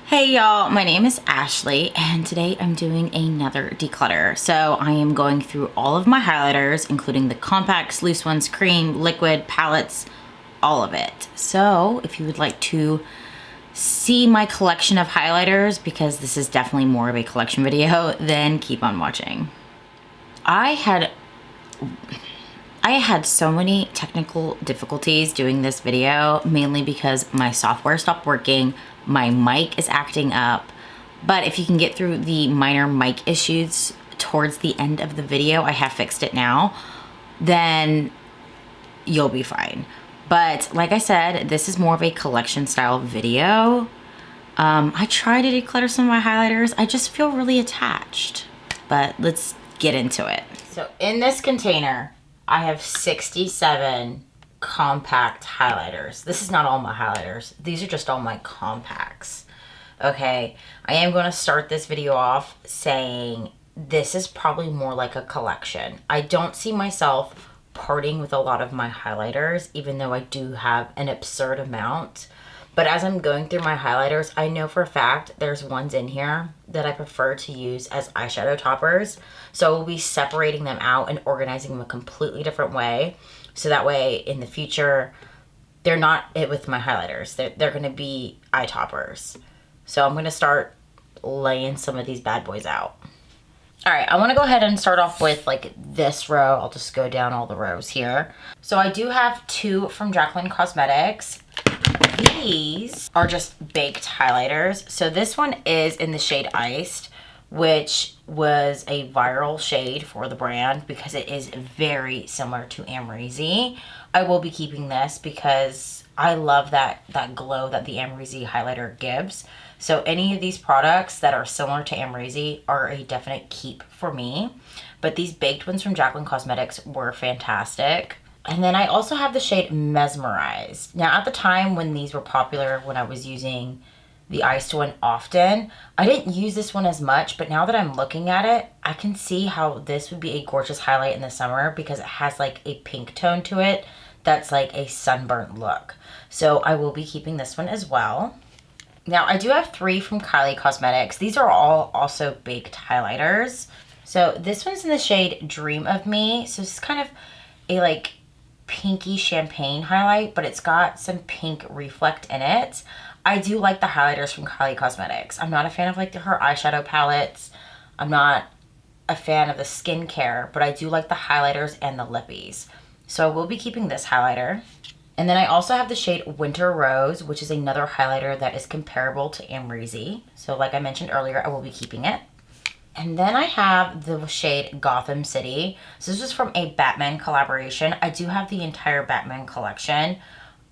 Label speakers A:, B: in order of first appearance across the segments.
A: Hey y'all, my name is Ashley and today I'm doing another declutter. So I am going through all of my highlighters, including the compacts, loose ones, cream, liquid, palettes, all of it. So if you would like to see my collection of highlighters, because this is definitely more of a collection video, then keep on watching. I had so many technical difficulties doing this video, mainly because my software stopped working, my mic is acting up, but if you can get through the minor mic issues towards the end of the video, I have fixed it now, then you'll be fine. But like I said, this is more of a collection style video. I try to declutter some of my highlighters. I just feel really attached, but let's get into it. So in this container, I have 67 compact highlighters. This is not all my highlighters. These are just all my compacts. Okay, I am going to start this video off saying this is probably more like a collection. I don't see myself parting with a lot of my highlighters, even though I do have an absurd amount. But as I'm going through my highlighters, I know for a fact there's ones in here that I prefer to use as eyeshadow toppers. So we'll be separating them out and organizing them a completely different way. So that way in the future, they're not it with my highlighters. They're going to be eye toppers. So I'm going to start laying some of these bad boys out. All right, I want to go ahead and start off with like this row. I'll just go down all the rows here. So I do have two from Jaclyn Cosmetics. These are just baked highlighters. So this one is in the shade Iced, which was a viral shade for the brand because it is very similar to Amrezy. I will be keeping this because I love that glow that the Amrezy highlighter gives. So any of these products that are similar to Amrezy are a definite keep for me. But these baked ones from Jaclyn Cosmetics were fantastic. And then I also have the shade Mesmerized. Now at the time when these were popular, when I was using the iced one often, I didn't use this one as much, but now that I'm looking at it, I can see how this would be a gorgeous highlight in the summer because it has like a pink tone to it that's like a sunburnt look. So I will be keeping this one as well. Now I do have three from Kylie Cosmetics. These are all also baked highlighters. So this one's in the shade Dream of Me. So it's kind of a like pinky champagne highlight, but it's got some pink reflect in it. I do like the highlighters from Kylie Cosmetics. I'm not a fan of like her eyeshadow palettes. I'm not a fan of the skincare, but I do like the highlighters and the lippies. So I will be keeping this highlighter. And then I also have the shade Winter Rose, which is another highlighter that is comparable to Amrezy. So like I mentioned earlier, I will be keeping it. And then I have the shade Gotham City. So this is from a Batman collaboration. I do have the entire Batman collection.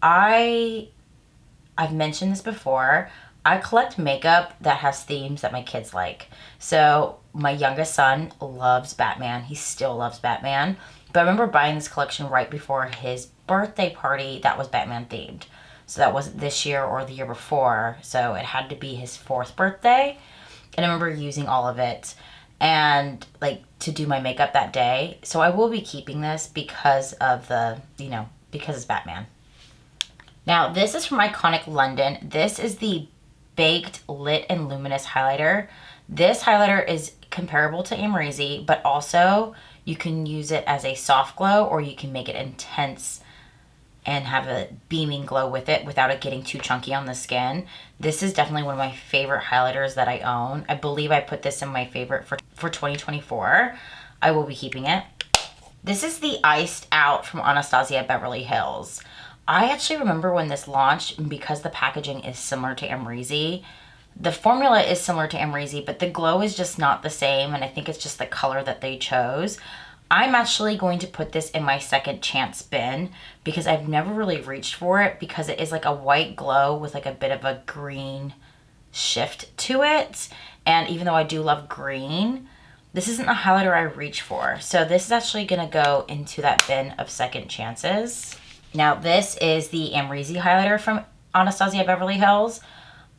A: I've mentioned this before. I collect makeup that has themes that my kids like. So my youngest son loves Batman. He still loves Batman. But I remember buying this collection right before his birthday party that was Batman themed. So that wasn't this year or the year before. So it had to be his 4th birthday. And I remember using all of it and like to do my makeup that day. So I will be keeping this because of the, because it's Batman. Now this is from Iconic London. This is the Baked Lit and Luminous highlighter. This highlighter is comparable to Amrezy, but also you can use it as a soft glow or you can make it intense and have a beaming glow with it without it getting too chunky on the skin. This is definitely one of my favorite highlighters that I own. I believe I put this in my favorite for 2024. I will be keeping it. This is the Iced Out from Anastasia Beverly Hills. I actually remember when this launched, because the packaging is similar to Amrezy. The formula is similar to Amrezy, but the glow is just not the same, and I think it's just the color that they chose. I'm actually going to put this in my second chance bin because I've never really reached for it because it is like a white glow with like a bit of a green shift to it. And even though I do love green, this isn't a highlighter I reach for. So this is actually going to go into that bin of second chances. Now this is the Amrezy highlighter from Anastasia Beverly Hills.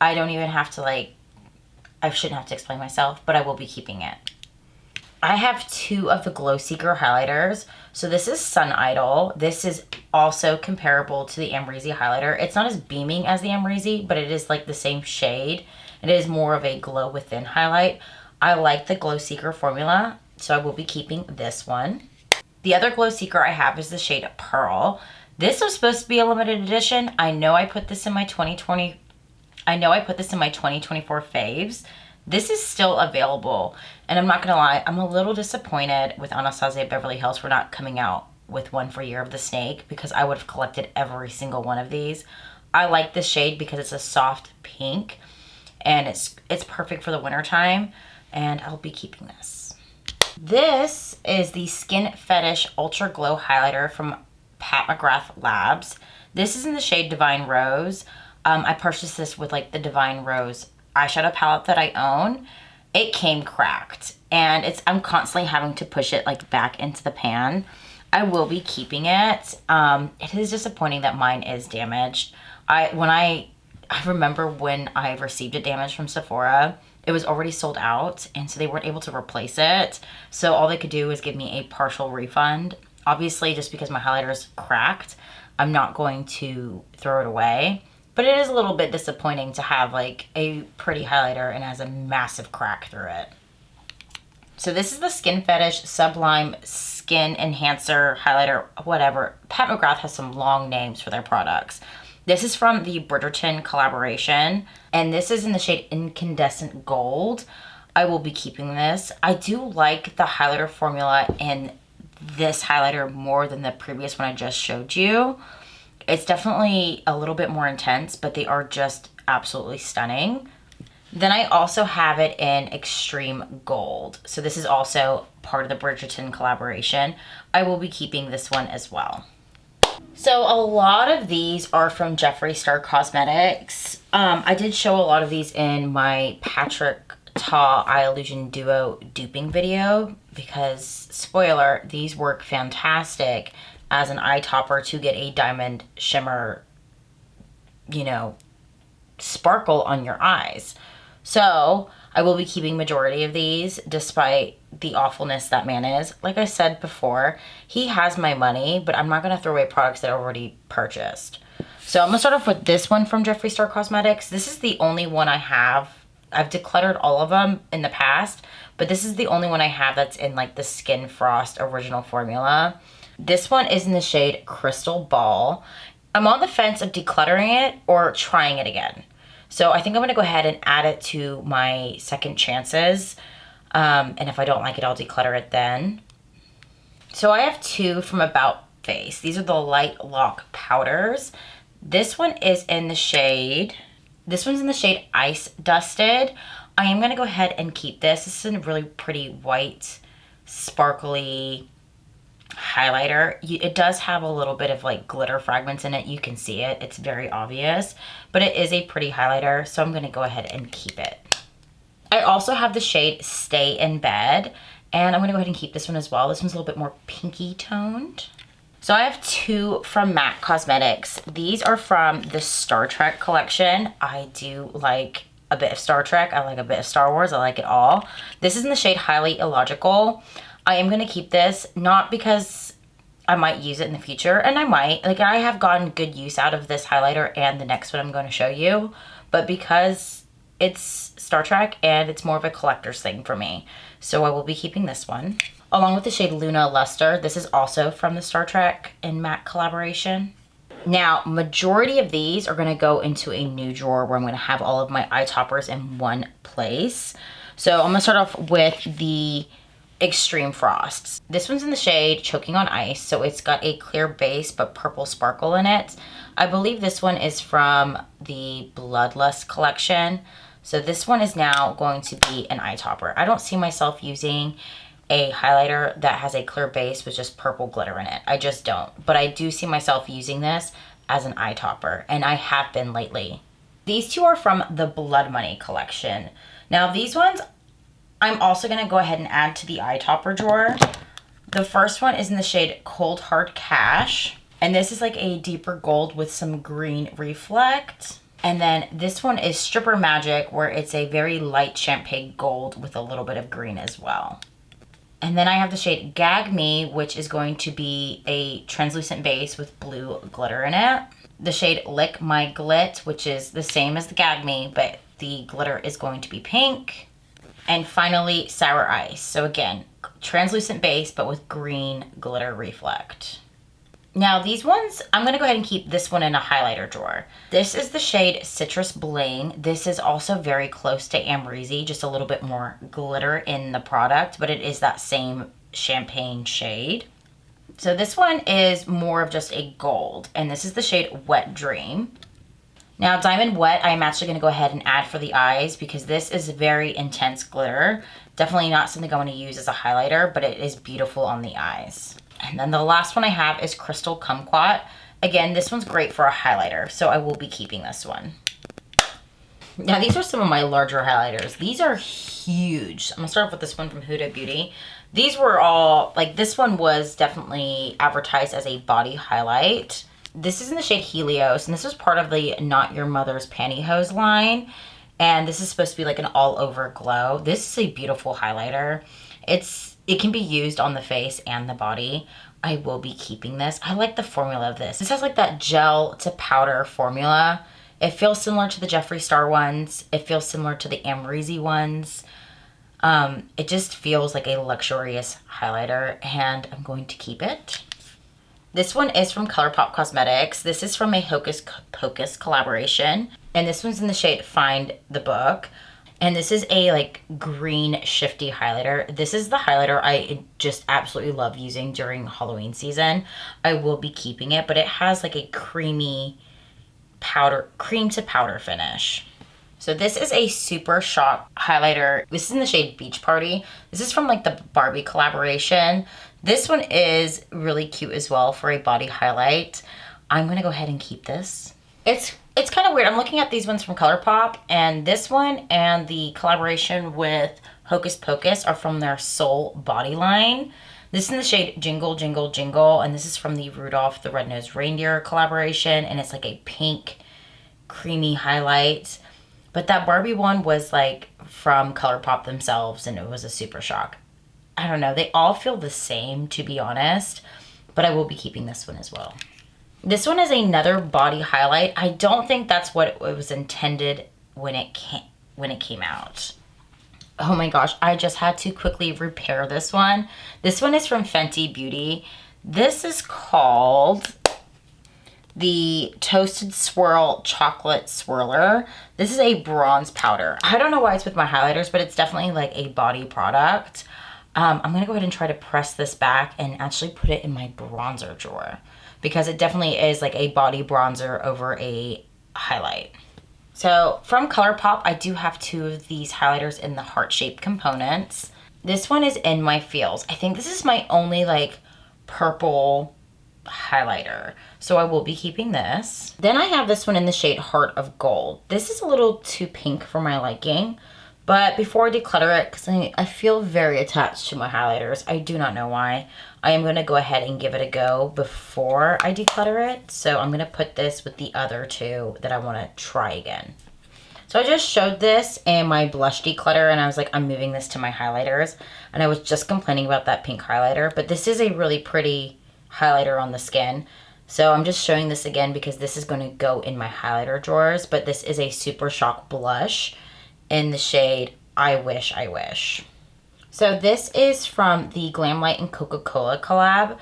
A: I don't even have to I shouldn't have to explain myself, but I will be keeping it. I have two of the Glow Seeker highlighters. So this is Sun Idol. This is also comparable to the Amrezy highlighter. It's not as beaming as the Amrezy, but it is like the same shade. It is more of a glow within highlight. I like the Glow Seeker formula, so I will be keeping this one. The other Glow Seeker I have is the shade Pearl. This was supposed to be a limited edition. I know I put this in my 2024 faves. This is still available, and I'm not gonna lie, I'm a little disappointed with Anastasia Beverly Hills for not coming out with one for Year of the Snake, because I would have collected every single one of these. I like this shade because it's a soft pink, and it's perfect for the winter time, and I'll be keeping this. This is the Skin Fetish Ultra Glow Highlighter from Pat McGrath Labs. This is in the shade Divine Rose. I purchased this with like the Divine Rose eyeshadow palette that I own. It came cracked, and I'm constantly having to push it like back into the pan. I will be keeping it. It is disappointing that mine is damaged. I remember when I received it damaged from Sephora, it was already sold out, and so they weren't able to replace it. So all they could do was give me a partial refund. Obviously, just because my highlighter is cracked, I'm not going to throw it away. But it is a little bit disappointing to have like a pretty highlighter and has a massive crack through it. So this is the Skin Fetish Sublime Skin Enhancer Highlighter, whatever. Pat McGrath has some long names for their products. This is from the Bridgerton collaboration, and this is in the shade Incandescent Gold. I will be keeping this. I do like the highlighter formula in this highlighter more than the previous one I just showed you. It's definitely a little bit more intense, but they are just absolutely stunning. Then I also have it in Extreme Gold. So this is also part of the Bridgerton collaboration. I will be keeping this one as well. So a lot of these are from Jeffree Star Cosmetics. I did show a lot of these in my Patrick Ta Eye Illusion Duo duping video because, spoiler, these work fantastic as an eye topper to get a diamond shimmer, you know, sparkle on your eyes. So I will be keeping majority of these despite the awfulness that man is. Like I said before, he has my money, but I'm not going to throw away products that I already purchased. So I'm going to start off with this one from Jeffree Star Cosmetics. This is the only one I have. I've decluttered all of them in the past, but this is the only one I have that's in like the Skin Frost original formula. This one is in the shade Crystal Ball. I'm on the fence of decluttering it or trying it again. So I think I'm going to go ahead and add it to my second chances. And if I don't like it, I'll declutter it then. So I have two from About Face. These are the Light Lock Powders. This one is in the shade, this one's in the shade Ice Dusted. I am going to go ahead and keep this. This is a really pretty white, sparkly highlighter. It does have a little bit of like glitter fragments in it. You can see it. It's very obvious, but it is a pretty highlighter, so I'm going to go ahead and keep it. I also have the shade Stay in Bed, and I'm going to go ahead and keep this one as well. This one's a little bit more pinky toned. So I have two from MAC Cosmetics. These are from the Star Trek collection. I do like a bit of Star Trek. I like a bit of Star Wars. I like it all. This is in the shade Highly Illogical. I am going to keep this, not because I might use it in the future, and I might. Like, I have gotten good use out of this highlighter and the next one I'm going to show you, but because it's Star Trek and it's more of a collector's thing for me. So I will be keeping this one. Along with the shade Luna Luster. This is also from the Star Trek and MAC collaboration. Now, majority of these are going to go into a new drawer where I'm going to have all of my eye toppers in one place. So I'm going to start off with the Extreme Frosts. This one's in the shade Choking on Ice, so it's got a clear base but purple sparkle in it. I believe this one is from the Bloodlust collection. So this one is now going to be an eye topper. I don't see myself using a highlighter that has a clear base with just purple glitter in it. I just don't. But I do see myself using this as an eye topper, and I have been lately. These two are from the Blood Money collection. Now these ones, I'm also going to go ahead and add to the eye topper drawer. The first one is in the shade Cold Hard Cash. And this is like a deeper gold with some green reflect. And then this one is Stripper Magic, where it's a very light champagne gold with a little bit of green as well. And then I have the shade Gag Me, which is going to be a translucent base with blue glitter in it. The shade Lick My Glit, which is the same as the Gag Me, but the glitter is going to be pink. And finally, Sour Ice. So again, translucent base, but with green glitter reflect. Now these ones, I'm gonna go ahead and keep this one in a highlighter drawer. This is the shade Citrus Bling. This is also very close to Amrezy, just a little bit more glitter in the product, but it is that same champagne shade. So this one is more of just a gold, and this is the shade Wet Dream. Now Diamond Wet, I'm actually gonna go ahead and add for the eyes because this is very intense glitter. Definitely not something I wanna use as a highlighter, but it is beautiful on the eyes. And then the last one I have is Crystal Kumquat. Again, this one's great for a highlighter, so I will be keeping this one. Now these are some of my larger highlighters. These are huge. I'm gonna start off with this one from Huda Beauty. These were all, like this one was definitely advertised as a body highlight. This is in the shade Helios, and this was part of the Not Your Mother's Pantyhose line. And this is supposed to be like an all over glow. This is a beautiful highlighter. It can be used on the face and the body. I will be keeping this. I like the formula of this. This has like that gel to powder formula. It feels similar to the Jeffree Star ones. It feels similar to the Amrezy ones. It just feels like a luxurious highlighter, and I'm going to keep it. This one is from ColourPop Cosmetics. This is from a Hocus Pocus collaboration, and this one's in the shade Find the Book. And this is a like green shifty highlighter. This is the highlighter I just absolutely love using during Halloween season. I will be keeping it, but it has like a creamy powder, cream to powder finish. So this is a Super Shock highlighter. This is in the shade Beach Party. This is from like the Barbie collaboration. This one is really cute as well for a body highlight. I'm gonna go ahead and keep this. It's kind of weird. I'm looking at these ones from ColourPop, and this one and the collaboration with Hocus Pocus are from their Soul Body line. This is in the shade Jingle Jingle Jingle, and this is from the Rudolph the Red-Nosed Reindeer collaboration, and it's like a pink creamy highlight. But that Barbie one was like from ColourPop themselves, and it was a Super Shock. I don't know. They all feel the same, to be honest, but I will be keeping this one as well. This one is another body highlight. I don't think that's what it was intended when it came out. Oh my gosh, I just had to quickly repair this one. This one is from Fenty Beauty. This is called the Toasted Swirl Chocolate Swirler. This is a bronze powder. I don't know why it's with my highlighters, but it's definitely like a body product. I'm gonna go ahead and try to press this back and actually put it in my bronzer drawer, because it definitely is like a body bronzer over a highlight. So from ColourPop, I do have two of these highlighters in the heart-shaped components. This one is in my Feels. I think this is my only like purple highlighter, so I will be keeping this. Then I have this one in the shade Heart of Gold. This is a little too pink for my liking, but before I declutter it, because I feel very attached to my highlighters, I do not know why, I am going to go ahead and give it a go before I declutter it. So I'm going to put this with the other two that I want to try again. So I just showed this in my blush declutter, and I was like, I'm moving this to my highlighters. And I was just complaining about that pink highlighter, but this is a really pretty highlighter on the skin. So I'm just showing this again because this is going to go in my highlighter drawers, but this is a Super Shock blush in the shade I Wish I Wish. So this is from the Glamlight and Coca-Cola collab.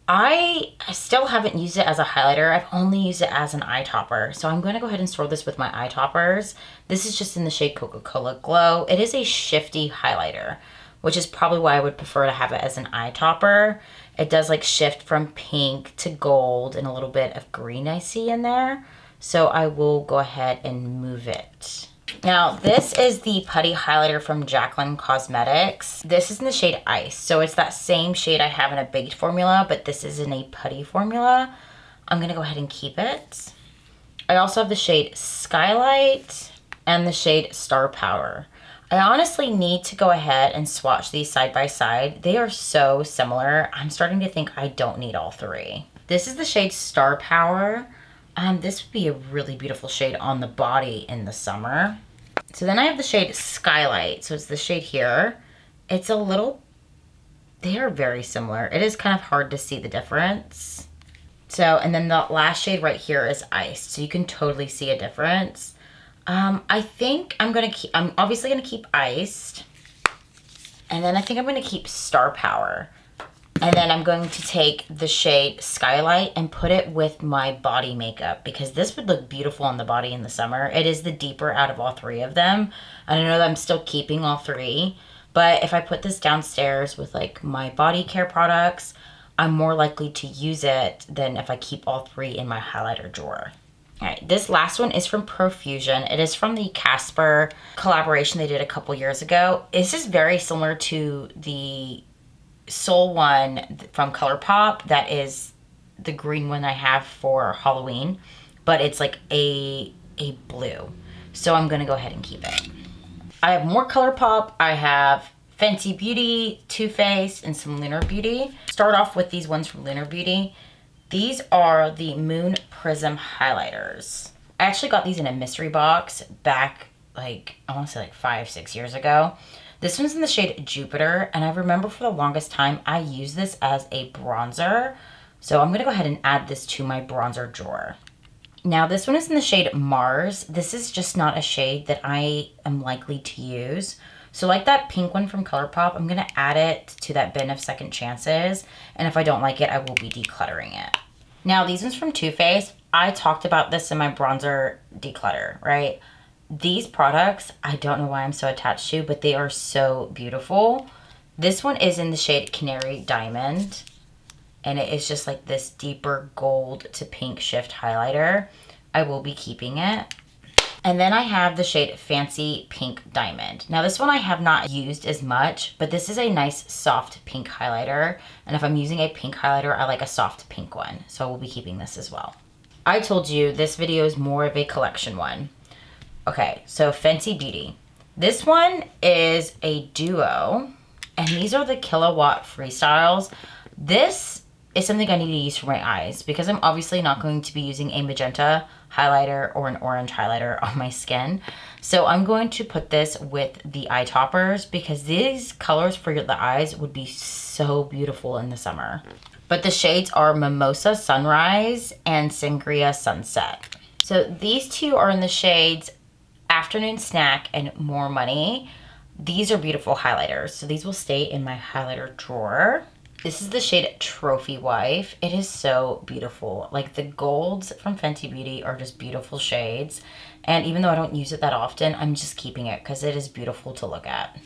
A: I still haven't used it as a highlighter. I've only used it as an eye topper. So I'm going to go ahead and store this with my eye toppers. This is just in the shade Coca-Cola Glow. It is a shifty highlighter, which is probably why I would prefer to have it as an eye topper. It does like shift from pink to gold and a little bit of green I see in there. So I will go ahead and move it. Now, this is the putty highlighter from Jaclyn Cosmetics. This is in the shade Ice. So it's that same shade I have in a baked formula, but this is in a putty formula. I'm going to go ahead and keep it. I also have the shade Skylight and the shade Star Power. I honestly need to go ahead and swatch these side by side. They are so similar. I'm starting to think I don't need all three. This is the shade Star Power. This would be a really beautiful shade on the body in the summer. So then I have the shade Skylight. So it's the shade here. It's a little They are very similar. It is kind of hard to see the difference. So, and then the last shade right here is Iced. So you can totally see a difference. I think I'm obviously gonna keep Iced. And then I think I'm gonna keep Star Power. And then I'm going to take the shade Skylight and put it with my body makeup because this would look beautiful on the body in the summer. It is the deeper out of all three of them. And I know that I'm still keeping all three, but if I put this downstairs with like my body care products, I'm more likely to use it than if I keep all three in my highlighter drawer. All right, this last one is from Profusion. It is from the Casper collaboration they did a couple years ago. This is very similar to the Soul one from ColourPop. That is the green one I have for Halloween, but it's like a blue. So I'm gonna go ahead and keep it. I have more ColourPop. I have Fenty Beauty, Too Faced, and some Lunar Beauty. Start off with these ones from Lunar Beauty. These are the Moon Prism highlighters. I actually got these in a mystery box back like, I wanna say like 5-6 years ago. This one's in the shade Jupiter, and I remember for the longest time I used this as a bronzer. So I'm gonna go ahead and add this to my bronzer drawer. Now this one is in the shade Mars. This is just not a shade that I am likely to use. So like that pink one from ColourPop, I'm gonna add it to that bin of second chances. And if I don't like it, I will be decluttering it. Now these ones from Too Faced, I talked about this in my bronzer declutter, right? These products, I don't know why I'm so attached to, but they are so beautiful. This one is in the shade Canary Diamond, and it is just like this deeper gold to pink shift highlighter. I will be keeping it. And then I have the shade Fancy Pink Diamond. Now this one I have not used as much, but this is a nice soft pink highlighter. And if I'm using a pink highlighter, I like a soft pink one. So I will be keeping this as well. I told you this video is more of a collection one. Okay, so Fenty Beauty. This one is a duo, and these are the Kilowatt Freestyles. This is something I need to use for my eyes because I'm obviously not going to be using a magenta highlighter or an orange highlighter on my skin. So I'm going to put this with the eye toppers because these colors for the eyes would be so beautiful in the summer. But the shades are Mimosa Sunrise and Sangria Sunset. So these two are in the shades Afternoon Snack and More Money. These are beautiful highlighters, so these will stay in my highlighter drawer. This is the shade Trophy Wife. It is so beautiful. Like the golds from Fenty Beauty are just beautiful shades, and even though I don't use it that often, I'm just keeping it because it is beautiful to look at.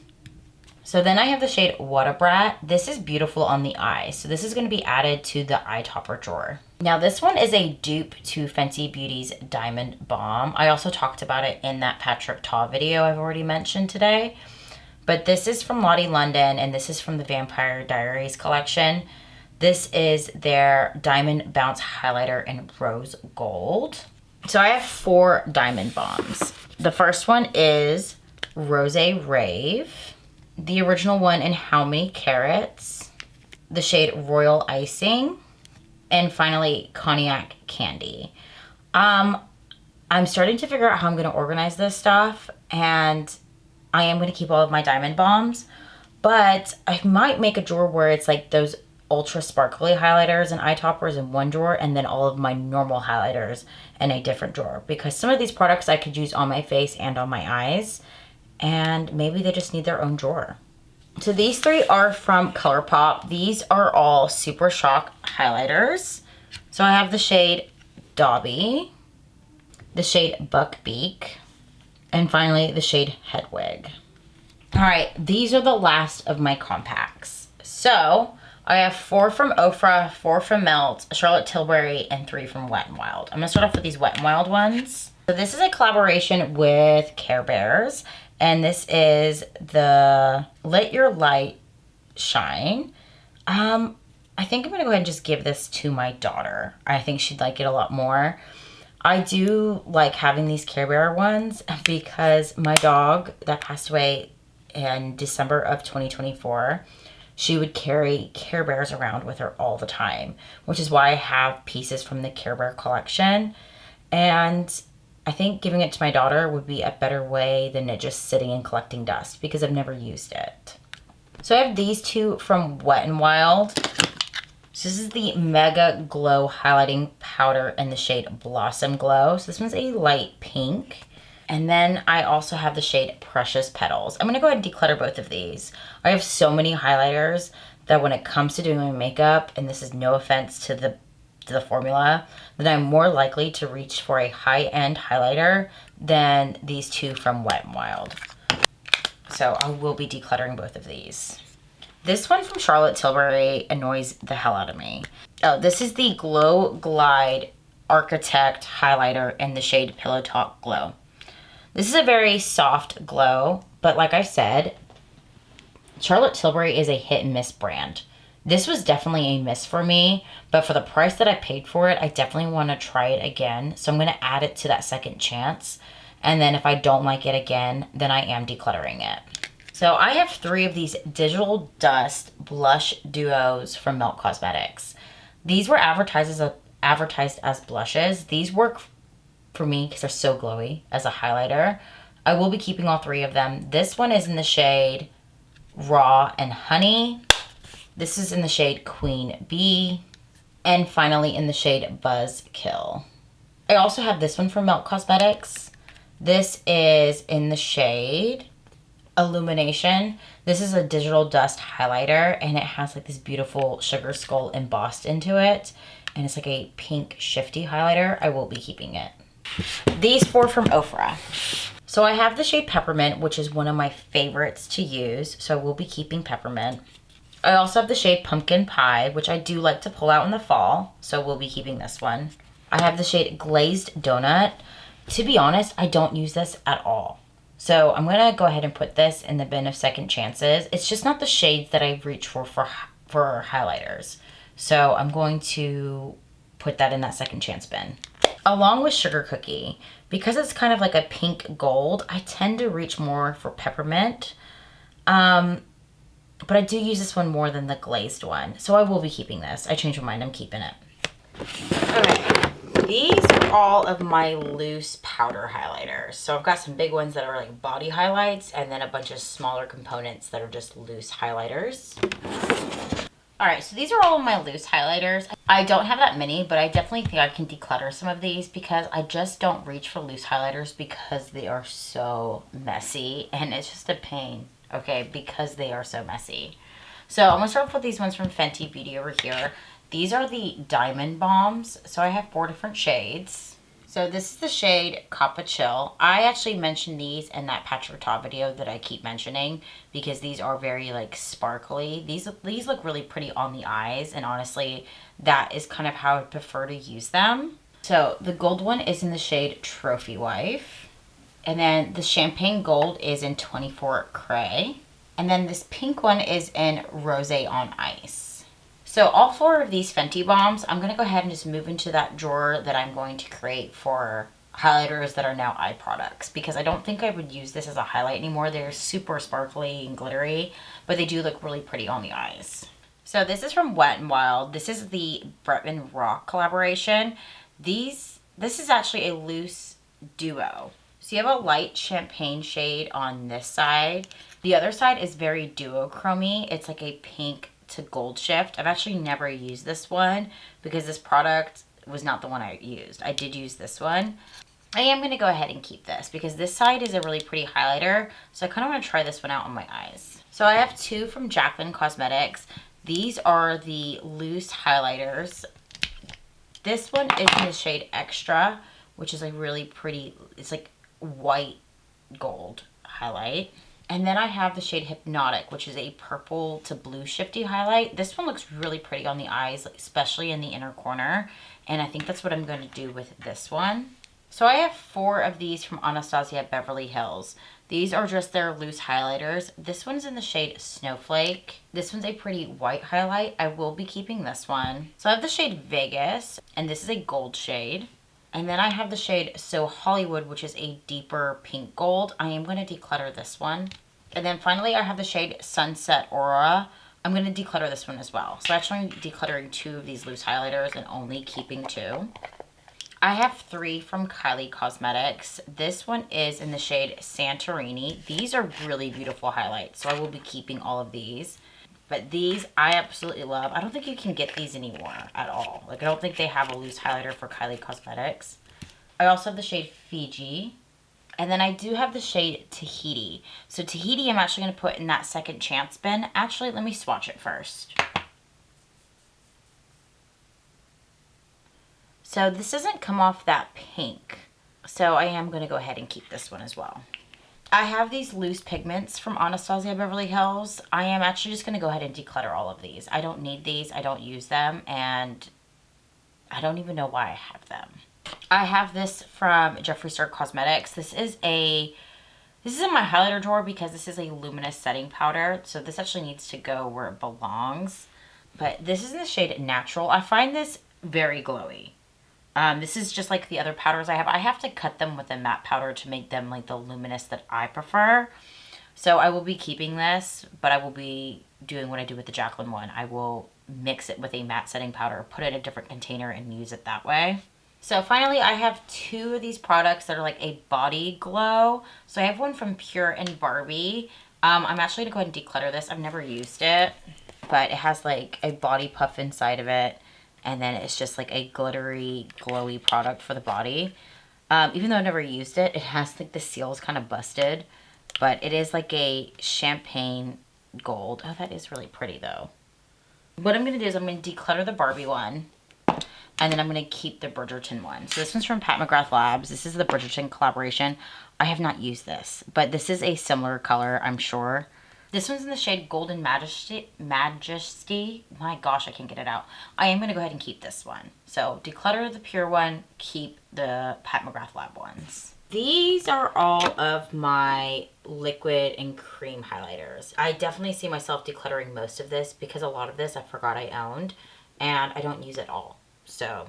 A: So then I have the shade What a Brat. This is beautiful on the eye, so this is going to be added to the eye topper drawer. Now this one is a dupe to Fenty Beauty's Diamond Balm. I also talked about it in that Patrick Ta video I've already mentioned today. But this is from Lottie London, and this is from the Vampire Diaries collection. This is their Diamond Bounce Highlighter in Rose Gold. So I have 4 diamond bombs. The first one is Rose Rave. The original one in How Many Carats. The shade Royal Icing. And finally, Cognac Candy. I'm starting to figure out how I'm going to organize this stuff, and I am going to keep all of my diamond bombs, but I might make a drawer where it's like those ultra sparkly highlighters and eye toppers in one drawer, and then all of my normal highlighters in a different drawer, because some of these products I could use on my face and on my eyes, and maybe they just need their own drawer. So these 3 are from ColourPop. These are all Super Shock highlighters. So I have the shade Dobby, the shade Buckbeak, and finally the shade Hedwig. All right, these are the last of my compacts. So I have 4 from Ofra, 4 from Melt, Charlotte Tilbury, and 3 from Wet n Wild. I'm gonna start off with these Wet n Wild ones. So this is a collaboration with Care Bears, and this is the Let Your Light Shine. I think I'm gonna go ahead and just give this to my daughter. I think she'd like it a lot more. I do like having these Care Bear ones because my dog that passed away in December of 2024, she would carry Care Bears around with her all the time, which is why I have pieces from the Care Bear collection. And I think giving it to my daughter would be a better way than it just sitting and collecting dust because I've never used it. So I have these two from Wet n Wild. So this is the Mega Glow Highlighting Powder in the shade Blossom Glow. So this one's a light pink. And then I also have the shade Precious Petals. I'm gonna go ahead and declutter both of these. I have so many highlighters that when it comes to doing my makeup, and this is no offense to the formula, that I'm more likely to reach for a high-end highlighter than these two from Wet n Wild. So I will be decluttering both of these. This one from Charlotte Tilbury annoys the hell out of me. Oh, this is the Glow Glide Architect Highlighter in the shade Pillow Talk Glow. This is a very soft glow, but like I said, Charlotte Tilbury is a hit and miss brand. This was definitely a miss for me, but for the price that I paid for it, I definitely want to try it again. So I'm going to add it to that second chance. And then if I don't like it again, then I am decluttering it. So I have 3 of these Digital Dust Blush Duos from Milk Cosmetics. These were advertised as blushes. These work for me because they're so glowy as a highlighter. I will be keeping all 3 of them. This one is in the shade Raw and Honey. This is in the shade Queen Bee. And finally in the shade Buzz Kill. I also have this one from Milk Cosmetics. This is in the shade Illumination. This is a digital dust highlighter and it has like this beautiful sugar skull embossed into it. And it's like a pink shifty highlighter. I will be keeping it. These 4 from Ofra. So I have the shade Peppermint, which is one of my favorites to use. So I will be keeping Peppermint. I also have the shade Pumpkin Pie, which I do like to pull out in the fall. So we'll be keeping this one. I have the shade Glazed Donut. To be honest, I don't use this at all. So I'm going to go ahead and put this in the bin of second chances. It's just not the shades that I reach for highlighters. So I'm going to put that in that second chance bin. Along with Sugar Cookie, because it's kind of like a pink gold, I tend to reach more for Peppermint. But I do use this one more than the glazed one. So I will be keeping this. I changed my mind, I'm keeping it. Okay. These are all of my loose powder highlighters. So I've got some big ones that are like body highlights and then a bunch of smaller components that are just loose highlighters. All right, so these are all of my loose highlighters. I don't have that many, but I definitely think I can declutter some of these because I just don't reach for loose highlighters because they are so messy and it's just a pain, okay, because they are so messy. So I'm gonna start off with these ones from Fenty Beauty over here. These are the Diamond Balms. So I have 4 different shades. So this is the shade Coppa Chill. I actually mentioned these in that Patch Rata video that I keep mentioning because these are very like sparkly. These look really pretty on the eyes, and honestly, that is kind of how I prefer to use them. So the gold one is in the shade Trophy Wife. And then the Champagne Gold is in 24 Cray. And then this pink one is in Rose on Ice. So all 4 of these Fenty Balms, I'm going to go ahead and just move into that drawer that I'm going to create for highlighters that are now eye products. Because I don't think I would use this as a highlight anymore. They're super sparkly and glittery, but they do look really pretty on the eyes. So this is from Wet n Wild. This is the Bretman Rock collaboration. This is actually a loose duo. So you have a light champagne shade on this side. The other side is very duochromy. It's like a pink to gold shift. I've actually never used this one because this product was not the one I used. I did use this one. I am going to go ahead and keep this because this side is a really pretty highlighter. So I kind of want to try this one out on my eyes. So I have 2 from Jaclyn Cosmetics. These are the loose highlighters. This one is in the shade Extra, which is like really pretty. It's like white gold highlight. And then I have the shade Hypnotic, which is a purple to blue shifty highlight. This one looks really pretty on the eyes, especially in the inner corner. And I think that's what I'm going to do with this one. So I have 4 of these from Anastasia Beverly Hills. These are just their loose highlighters. This one's in the shade Snowflake. This one's a pretty white highlight. I will be keeping this one. So I have the shade Vegas, and this is a gold shade. And then I have the shade So Hollywood, which is a deeper pink gold. I am going to declutter this one. And then finally, I have the shade Sunset Aurora. I'm going to declutter this one as well. So actually, I'm decluttering 2 of these loose highlighters and only keeping 2. I have 3 from Kylie Cosmetics. This one is in the shade Santorini. These are really beautiful highlights, so I will be keeping all of these. But these I absolutely love. I don't think you can get these anymore at all. Like, I don't think they have a loose highlighter for Kylie Cosmetics. I also have the shade Fiji. And then I do have the shade Tahiti. So Tahiti I'm actually going to put in that second chance bin. Actually, let me swatch it first. So this doesn't come off that pink. So I am going to go ahead and keep this one as well. I have these loose pigments from Anastasia Beverly Hills. I am actually just going to go ahead and declutter all of these. I don't need these. I don't use them. And I don't even know why I have them. I have this from Jeffree Star Cosmetics. This is in my highlighter drawer because this is a luminous setting powder. So this actually needs to go where it belongs. But this is in the shade Natural. I find this very glowy. This is just like the other powders I have. I have to cut them with a matte powder to make them like the luminous that I prefer. So I will be keeping this, but I will be doing what I do with the Jaclyn one. I will mix it with a matte setting powder, put it in a different container, and use it that way. So finally, I have 2 of these products that are like a body glow. So I have one from Pure and Barbie. I'm actually going to go ahead and declutter this. I've never used it, but it has like a body puff inside of it. And then it's just like a glittery, glowy product for the body. Even though I've never used it, it has like the seal is kind of busted. But it is like a champagne gold. Oh, that is really pretty though. What I'm going to do is I'm going to declutter the Barbie one. And then I'm going to keep the Bridgerton one. So this one's from Pat McGrath Labs. This is the Bridgerton collaboration. I have not used this, but this is a similar color, I'm sure. This one's in the shade Golden Majesty. My gosh, I can't get it out. I am going to go ahead and keep this one. So declutter the Pure one, keep the Pat McGrath Lab ones. These are all of my liquid and cream highlighters. I definitely see myself decluttering most of this because a lot of this I forgot I owned and I don't use it all. So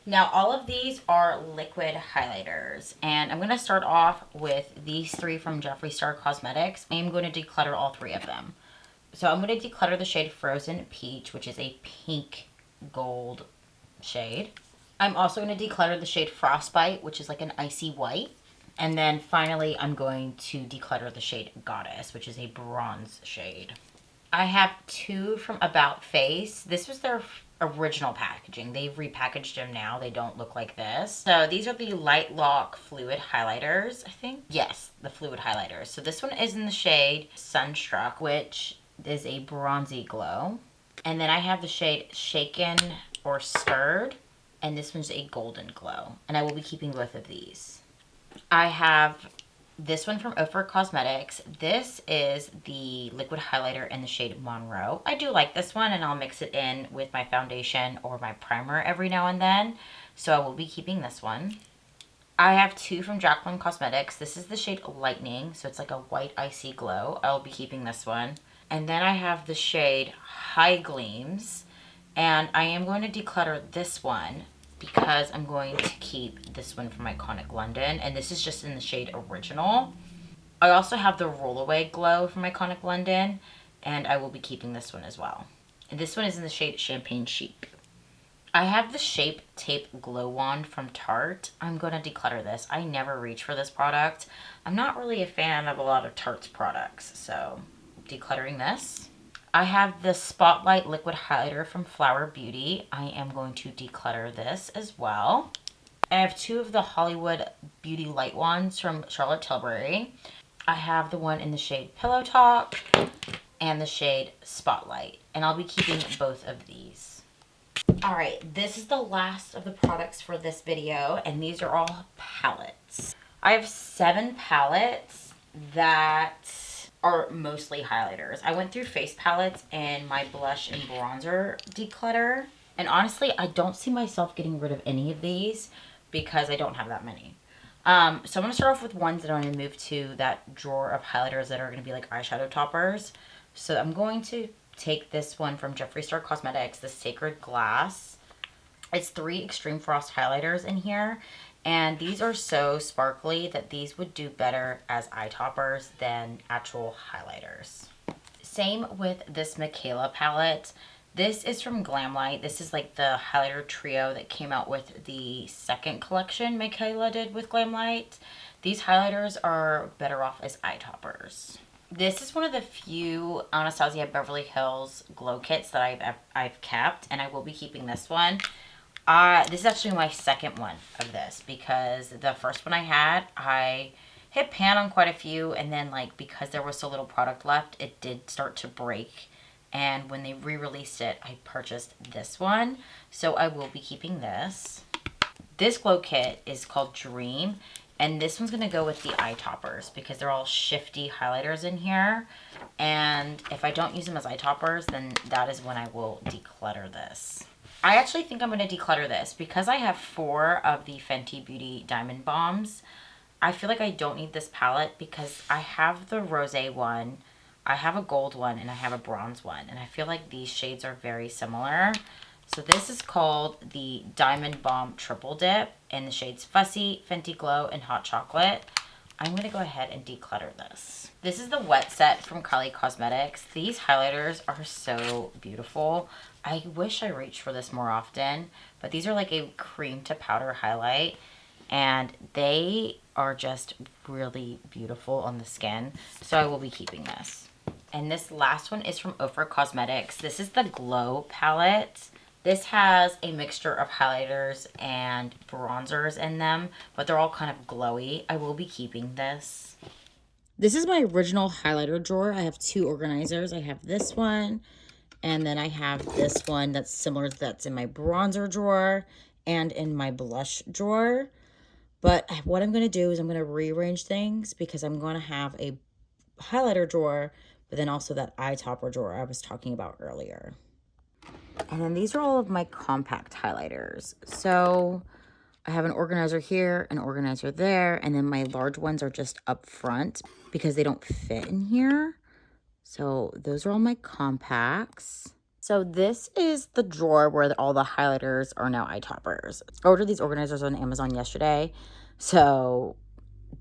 A: now all of these are liquid highlighters and I'm going to start off with these 3 from Jeffree Star Cosmetics. I am going to declutter all 3 of them. So I'm going to declutter the shade Frozen Peach, which is a pink gold shade. I'm also going to declutter the shade Frostbite, which is like an icy white. And then finally I'm going to declutter the shade Goddess, which is a bronze shade. I have 2 from About Face. This was their original packaging. They've repackaged them now. They don't look like this. So these are the Light Lock Fluid Highlighters, I think. Yes, the fluid highlighters. So this one is in the shade Sunstruck, which is a bronzy glow. And then I have the shade Shaken or Stirred, and this one's a golden glow. And I will be keeping both of these. I have this one from Ophir Cosmetics. This is the liquid highlighter in the shade Monroe. I do like this one and I'll mix it in with my foundation or my primer every now and then. So I will be keeping this one. I have 2 from Jaclyn Cosmetics. This is the shade Lightning. So it's like a white icy glow. I'll be keeping this one. And then I have the shade High Gleams. And I am going to declutter this one because I'm going to keep this one from Iconic London. And this is just in the shade Original. I also have the Rollaway Glow from Iconic London. And I will be keeping this one as well. And this one is in the shade Champagne Chic. I have the Shape Tape Glow Wand from Tarte. I'm going to declutter this. I never reach for this product. I'm not really a fan of a lot of Tarte's products. So decluttering this. I have the Spotlight Liquid Highlighter from Flower Beauty. I am going to declutter this as well. I have 2 of the Hollywood Beauty Light Wands from Charlotte Tilbury. I have the one in the shade Pillow Talk and the shade Spotlight. And I'll be keeping both of these. Alright, this is the last of the products for this video. And these are all palettes. I have 7 palettes that are mostly highlighters. I went through face palettes and my blush and bronzer declutter. And honestly, I don't see myself getting rid of any of these because I don't have that many. So I'm going to start off with ones that I'm going to move to that drawer of highlighters that are going to be like eyeshadow toppers. So I'm going to take this one from Jeffree Star Cosmetics, the Sacred Glass. It's 3 Extreme Frost highlighters in here. And these are so sparkly that these would do better as eye toppers than actual highlighters. Same with this Michaela palette. This is from Glamlight. This is like the highlighter trio that came out with the second collection Michaela did with Glamlight. These highlighters are better off as eye toppers. This is one of the few Anastasia Beverly Hills glow kits that I've kept, and I will be keeping this one. This is actually my second one of this, because the first one I hit pan on quite a few, and then like because there was so little product left, it did start to break. And when they re-released it, I purchased this one. So I will be keeping this. This glow kit is called Dream. And this one's going to go with the eye toppers because they're all shifty highlighters in here. And if I don't use them as eye toppers, then that is when I will declutter this. I actually think I'm going to declutter this because I have 4 of the Fenty Beauty Diamond Balms. I feel like I don't need this palette because I have the rosé one, I have a gold one, and I have a bronze one. And I feel like these shades are very similar. So this is called the Diamond Balm Triple Dip in the shades Fussy, Fenty Glow, and Hot Chocolate. I'm going to go ahead and declutter this. This is the wet set from Kylie Cosmetics. These highlighters are so beautiful. I wish I reached for this more often, but these are like a cream to powder highlight, and they are just really beautiful on the skin. So I will be keeping this. And this last one is from Ofra Cosmetics. This is the Glow palette. This has a mixture of highlighters and bronzers in them, but they're all kind of glowy. I will be keeping this. This is my original highlighter drawer. I have 2 organizers. I have this one, and then I have this one that's similar to that's in my bronzer drawer and in my blush drawer. But what I'm going to do is I'm going to rearrange things because I'm going to have a highlighter drawer, but then also that eye topper drawer I was talking about earlier. And then these are all of my compact highlighters. So I have an organizer here, an organizer there, and then my large ones are just up front because they don't fit in here. So those are all my compacts. So this is the drawer where all the highlighters are now eye toppers. I ordered these organizers on Amazon yesterday so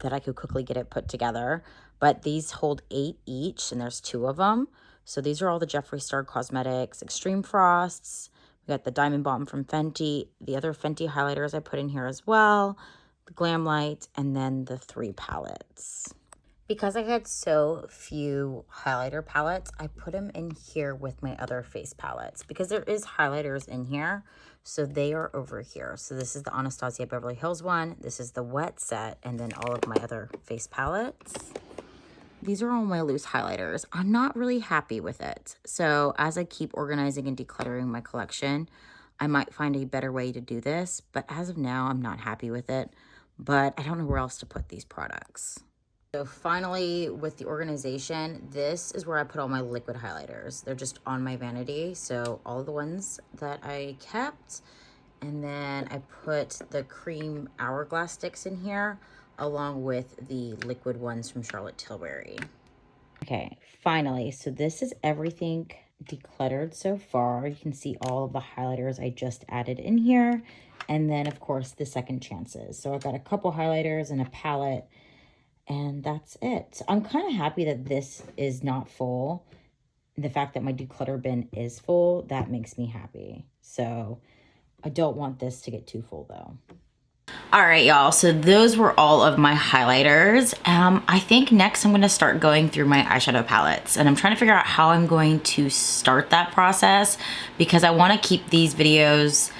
A: that I could quickly get it put together. But these hold 8 each, and there's 2 of them. So these are all the Jeffree Star Cosmetics Extreme Frosts. We got the Diamond Balm from Fenty, the other Fenty highlighters I put in here as well, the Glamlight, and then the 3 palettes. Because I had so few highlighter palettes, I put them in here with my other face palettes because there is highlighters in here. So they are over here. So this is the Anastasia Beverly Hills one. This is the wet set, and then all of my other face palettes. These are all my loose highlighters. I'm not really happy with it. So as I keep organizing and decluttering my collection, I might find a better way to do this. But as of now, I'm not happy with it. But I don't know where else to put these products. So finally, with the organization, this is where I put all my liquid highlighters. They're just on my vanity. So all of the ones that I kept. And then I put the cream hourglass sticks in here, along with the liquid ones from Charlotte Tilbury. Okay, finally, so this is everything decluttered so far. You can see all of the highlighters I just added in here, and then of course the second chances. So I've got a couple highlighters and a palette, and that's it. So I'm kind of happy that this is not full. The fact that my declutter bin is full, that makes me happy. So I don't want this to get too full though. All right, y'all, so those were all of my highlighters. I think next I'm going to start going through my eyeshadow palettes, and I'm trying to figure out how I'm going to start that process because I want to keep these videos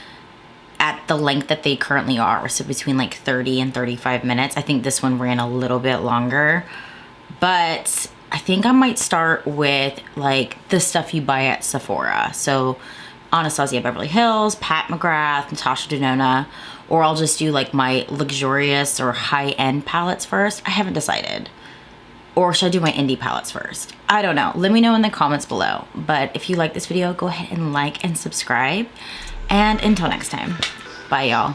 A: at the length that they currently are, so between like 30 and 35 minutes. I think this one ran a little bit longer, but I think I might start with like the stuff you buy at Sephora. So Anastasia Beverly Hills, Pat McGrath, Natasha Denona, or I'll just do like my luxurious or high-end palettes first. I haven't decided. Or should I do my indie palettes first? I don't know. Let me know in the comments below. But if you like this video, go ahead and like and subscribe. And until next time, bye y'all.